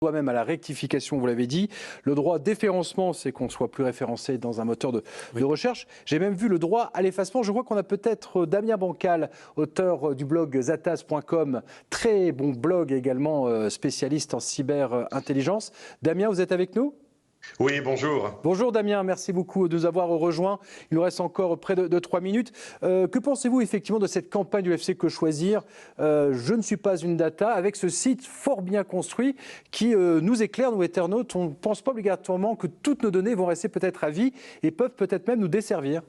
Droit même à la rectification, vous l'avez dit. Le droit déférencement, c'est qu'on soit plus référencé dans un moteur de recherche. J'ai même vu le droit à l'effacement. Je vois qu'on a peut-être Damien Bancal, auteur du blog zatas.com, très bon blog également, spécialiste en cyber-intelligence. Damien, vous êtes avec nous ? Oui, bonjour. Bonjour Damien, merci beaucoup de nous avoir rejoints. Il nous reste encore près de 3 minutes. Que pensez-vous effectivement de cette campagne du FC Que Choisir ? Je ne suis pas une data, avec ce site fort bien construit qui nous éclaire, nous internautes. On ne pense pas obligatoirement que toutes nos données vont rester peut-être à vie et peuvent peut-être même nous desservir.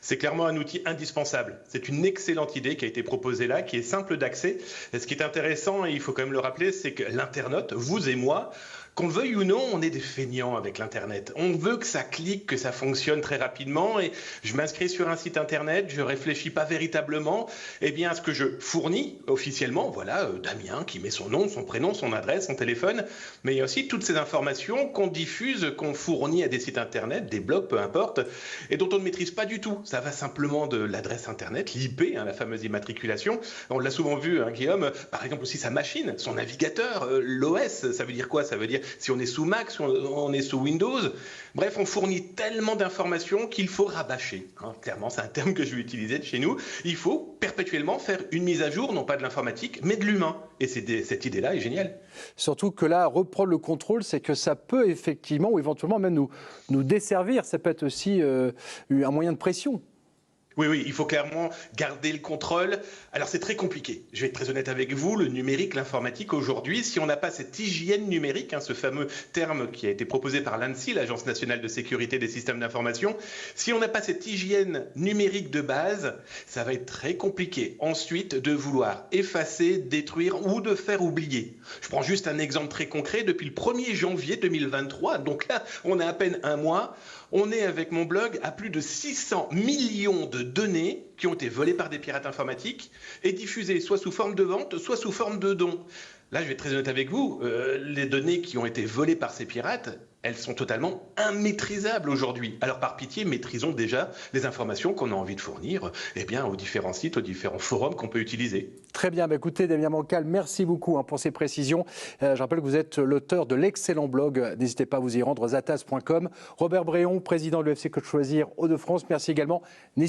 C'est clairement un outil indispensable. C'est une excellente idée qui a été proposée là, qui est simple d'accès. Et ce qui est intéressant, et il faut quand même le rappeler, c'est que l'internaute, vous et moi, qu'on le veuille ou non, on est des feignants avec l'Internet. On veut que ça clique, que ça fonctionne très rapidement. Et je m'inscris sur un site Internet, je ne réfléchis pas véritablement à ce que je fournis officiellement. Voilà, Damien qui met son nom, son prénom, son adresse, son téléphone. Mais il y a aussi toutes ces informations qu'on diffuse, qu'on fournit à des sites Internet, des blogs, peu importe, et dont on ne maîtrise pas du tout. Ça va simplement de l'adresse Internet, l'IP, la fameuse immatriculation. On l'a souvent vu, Guillaume, par exemple aussi sa machine, son navigateur, l'OS. Ça veut dire quoi? Ça veut dire si on est sous Mac, si on est sous Windows. Bref, on fournit tellement d'informations qu'il faut rabâcher. Clairement, c'est un terme que je vais utiliser de chez nous. Il faut perpétuellement faire une mise à jour, non pas de l'informatique, mais de l'humain. Et cette idée-là est géniale. Surtout que là, reprendre le contrôle, c'est que ça peut effectivement ou éventuellement même nous desservir. Ça peut être aussi un moyen de pression. Oui, il faut clairement garder le contrôle. Alors c'est très compliqué, je vais être très honnête avec vous, le numérique, l'informatique aujourd'hui, si on n'a pas cette hygiène numérique, ce fameux terme qui a été proposé par l'ANSSI, l'Agence nationale de sécurité des systèmes d'information, si on n'a pas cette hygiène numérique de base, ça va être très compliqué ensuite de vouloir effacer, détruire ou de faire oublier. Je prends juste un exemple très concret, depuis le 1er janvier 2023, donc là on a à peine un mois, on est avec mon blog à plus de 600 millions de données qui ont été volées par des pirates informatiques et diffusées soit sous forme de vente, soit sous forme de dons. Là, je vais être très honnête avec vous, les données qui ont été volées par ces pirates, elles sont totalement immaîtrisables aujourd'hui. Alors par pitié, maîtrisons déjà les informations qu'on a envie de fournir aux différents sites, aux différents forums qu'on peut utiliser. Très bien, écoutez Damien Bancal, merci beaucoup pour ces précisions. Je rappelle que vous êtes l'auteur de l'excellent blog, n'hésitez pas à vous y rendre, zatas.com. Robert Bréon, président de l'UFC Que Choisir Hauts-de-France, merci également.